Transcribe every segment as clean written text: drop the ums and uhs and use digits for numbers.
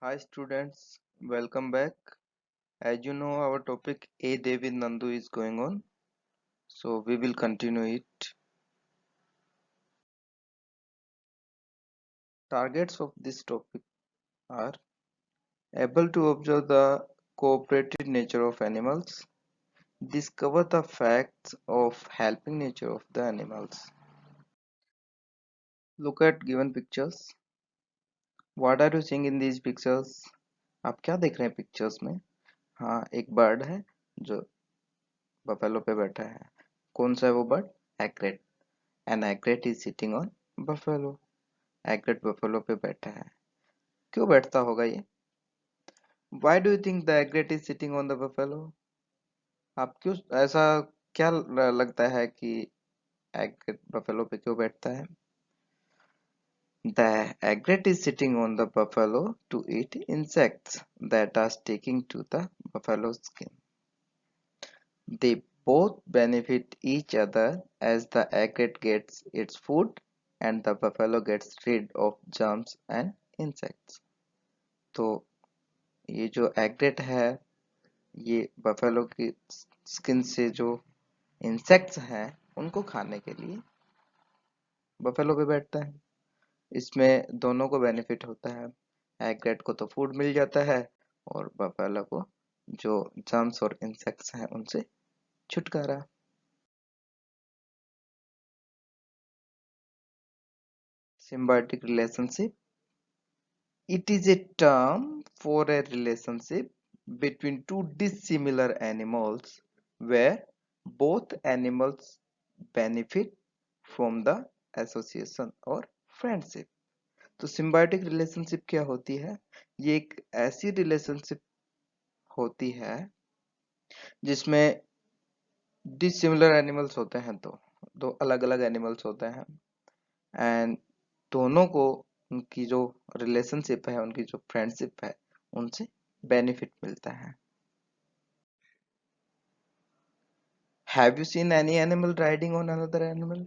Hi students, welcome back. As you know, our topic A Day with Nandu is going on, so we will continue it. Targets of this topic are able to observe the cooperative nature of animals, discover the facts of helping nature of the animals. Look at given pictures. What are you seeing in these pictures? आप क्या देख रहे हैं pictures में? हाँ, एक bird है जो बफेलो पे बैठा है. कौन सा है वो bird? Egret. An egret is sitting on buffalo. Egret buffalo पे बैठा है. क्यों बैठता होगा ये? Why do you think the egret is sitting on the buffalo? आप क्यों ऐसा क्या लगता है कि egret buffalo पे क्यों बैठता है? The egret is sitting on the buffalo to eat insects that are sticking to the buffalo's skin. They both benefit each other as the egret gets its food and the buffalo gets rid of germs and insects. तो ये जो एग्रेट है ये buffalo की skin से जो insects हैं उनको खाने के लिए बफेलो पे बैठता है. इसमें दोनों को बेनिफिट होता है. एग्रेट को तो फूड मिल जाता है और बफेलो को जो जर्म्स और इंसेक्ट्स हैं उनसे छुटकारा. Symbiotic relationship. It is a term for a relationship between two dissimilar animals where both animals benefit from the association or friendship. तो symbiotic relationship क्या होती है? ये एक ऐसी relationship होती है जिसमें dissimilar animals होते हैं. दो अलग अलग animals होते हैं and दोनों को उनकी जो रिलेशनशिप है उनकी जो फ्रेंडशिप है उनसे बेनिफिट मिलता है. Have you seen any animal riding on another animal?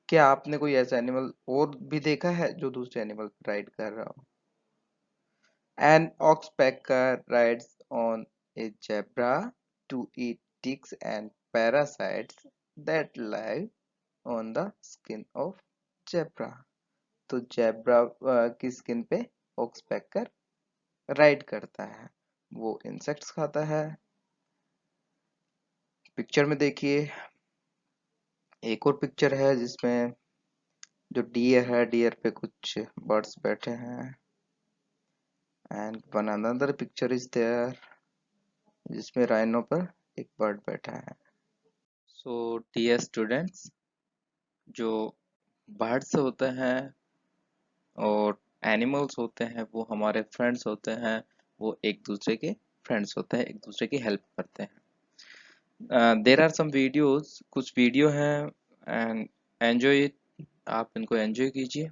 क्या आपने कोई ऐसा एनिमल और भी देखा है जो दूसरे एनिमल पर राइड कर रहा हो? An oxpecker rides on a zebra to eat ticks and parasites that live on the skin of zebra. तो जेब्रा की स्किन पे ऑक्सपेकर राइड करता है. वो इंसेक्ट्स खाता है. पिक्चर में देखिए एक और पिक्चर है जिसमें जो डियर है डियर पे कुछ बर्ड्स बैठे हैं and one another picture is there जिसमें राइनो पर एक बर्ड बैठा है. सो डियर स्टूडेंट्स, जो बर्ड्स होते हैं और एनिमल्स होते हैं वो हमारे फ्रेंड्स होते हैं. वो एक दूसरे के फ्रेंड्स होते हैं, एक दूसरे की हेल्प करते हैं. देर आर सम वीडियोस, कुछ वीडियो हैं एंड एंजॉय इट. आप इनको एंजॉय कीजिए.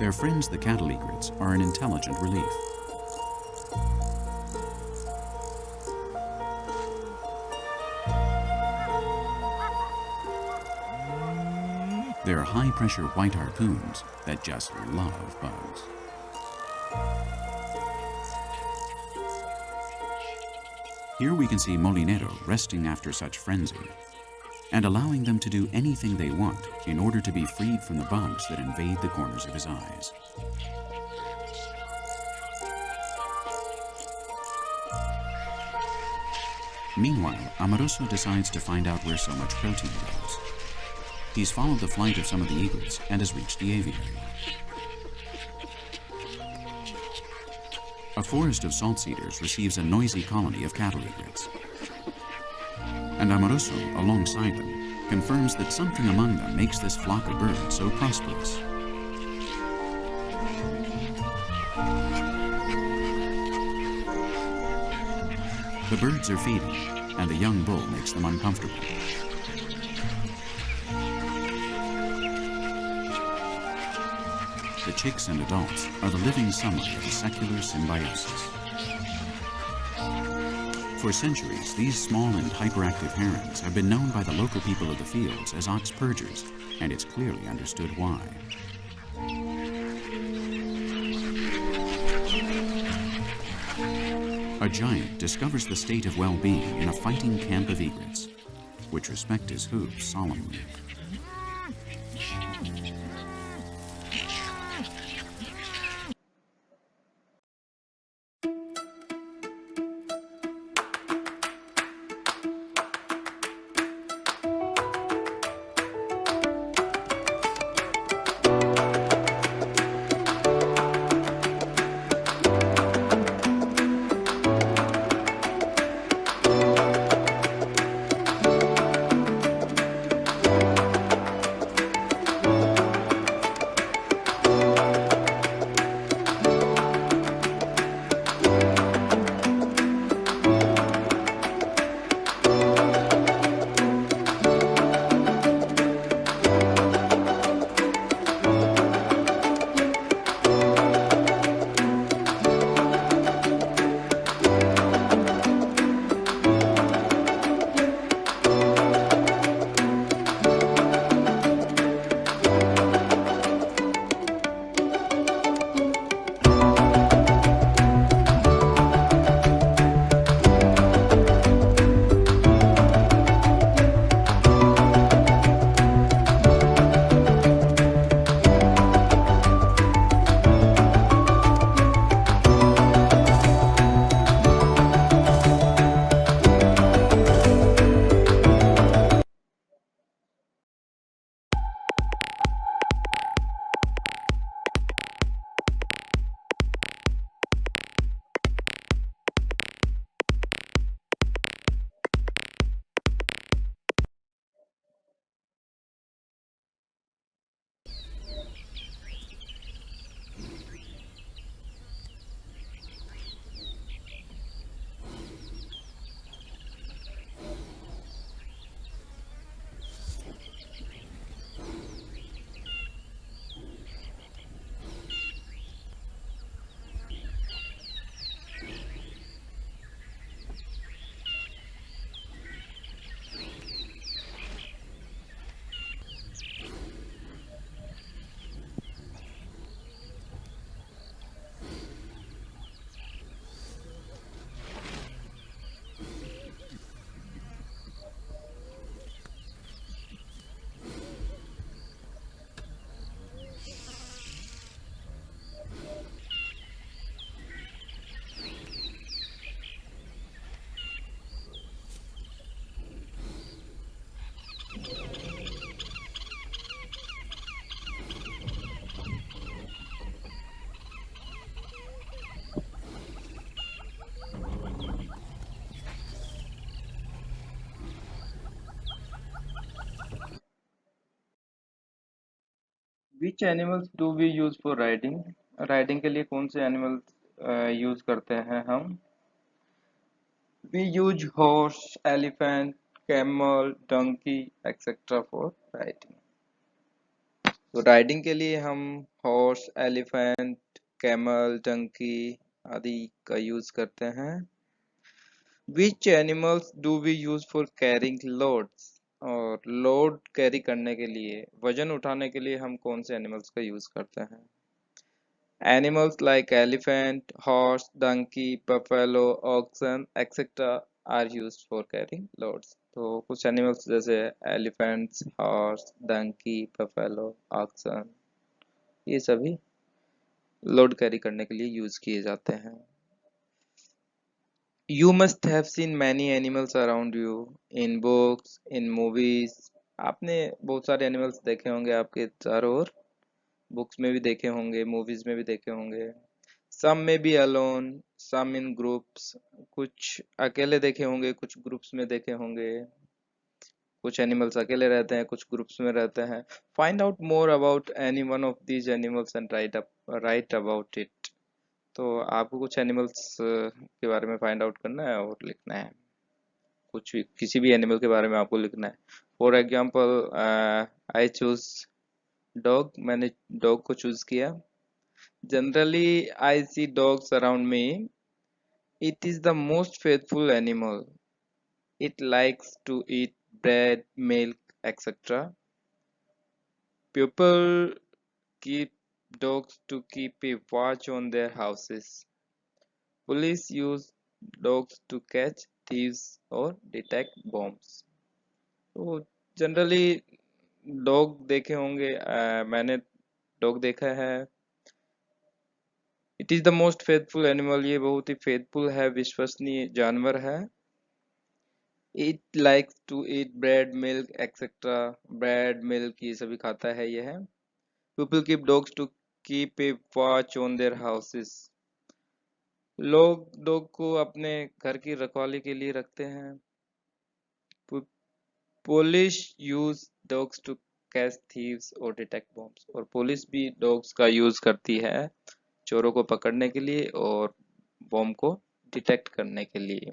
Their friends, the cattle egrets, are an intelligent relief. They're high-pressure white harpoons that just love bugs. Here we can see Molinero resting after such frenzy and allowing them to do anything they want in order to be freed from the bugs that invade the corners of his eyes. Meanwhile, Amoroso decides to find out where so much protein goes. He's followed the flight of some of the egrets and has reached the aviary. A forest of salt cedars receives a noisy colony of cattle egrets. And Amoroso, alongside them, confirms that something among them makes this flock of birds so prosperous. The birds are feeding, and the young bull makes them uncomfortable. The chicks and adults are the living summary of a secular symbiosis. For centuries, these small and hyperactive herons have been known by the local people of the fields as ox purgers, and it's clearly understood why. A giant discovers the state of well-being in a fighting camp of egrets, which respect his hooves solemnly. Which animals do we use for riding? Riding के लिए कौन से animals use करते हैं हम? We use horse, elephant, camel, donkey, etc. for riding. तो riding के लिए हम हॉर्स, एलिफेंट, कैमल, डंकी आदि का यूज करते हैं. Which animals do we use for carrying loads? और लोड कैरी करने के लिए, वजन उठाने के लिए हम कौन से एनिमल्स का यूज करते हैं? Animals like elephant, horse, donkey, buffalo, oxen, etc. are used for carrying loads. तो कुछ एनिमल्स जैसे elephants, horse, donkey, buffalo, oxen ये सभी लोड कैरी करने के लिए यूज किए जाते हैं. You must have seen many animals around you in books, in movies. आपने बहुत सारे एनिमल्स देखे होंगे आपके चारों ओर. बुक्स में भी देखे होंगे, मूवीज में भी देखे होंगे. सम में be alone, some in groups. कुछ अकेले देखे होंगे, कुछ ग्रुप्स में देखे होंगे. कुछ एनिमल्स अकेले रहते हैं, कुछ ग्रुप्स में रहते हैं. Find out more about any one of these animals and right about it. तो आपको कुछ एनिमल्स के बारे में फाइंड आउट करना है और लिखना है. कुछ भी, किसी भी एनिमल के बारे में आपको लिखना है. For example I choose dog. मैंने डॉग को चूज किया. Generally I see dogs around me It is the most faithful animal. It likes to eat bread, milk, etc. People keep dogs to keep a watch on their houses. Police use dogs to catch thieves or detect bombs. तो generally dog देखे होंगे, मैंने dog देखा है। It is the most faithful animal, ये बहुत ही faithful है, विश्वसनीय जानवर है। It likes to eat bread, milk etcetera. Bread, milk ये सभी खाता है ये है। People keep dogs to keep a watch on their houses. लोग डॉग को अपने घर की रखवाली के लिए रखते हैं। Police use dogs to catch thieves और डिटेक्ट बॉम्ब्स, और पुलिस भी डॉग्स का यूज करती है चोरों को पकड़ने के लिए और बॉम्ब को डिटेक्ट करने के लिए।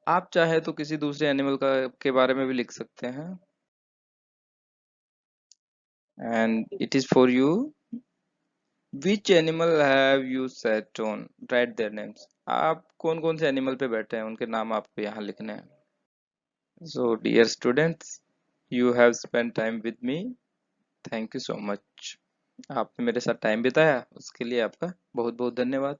आप चाहे तो किसी दूसरे एनिमल का के बारे में भी लिख सकते हैं। And it is for you. Which animal have you set on, right their names. आप कौन कौन से एनिमल पे बैठे हैं उनके नाम आपको यहाँ लिखने हैं। So dear students, you have spend time with me. Thank you so much. आपने मेरे साथ टाइम बिताया, उसके लिए आपका बहुत बहुत धन्यवाद।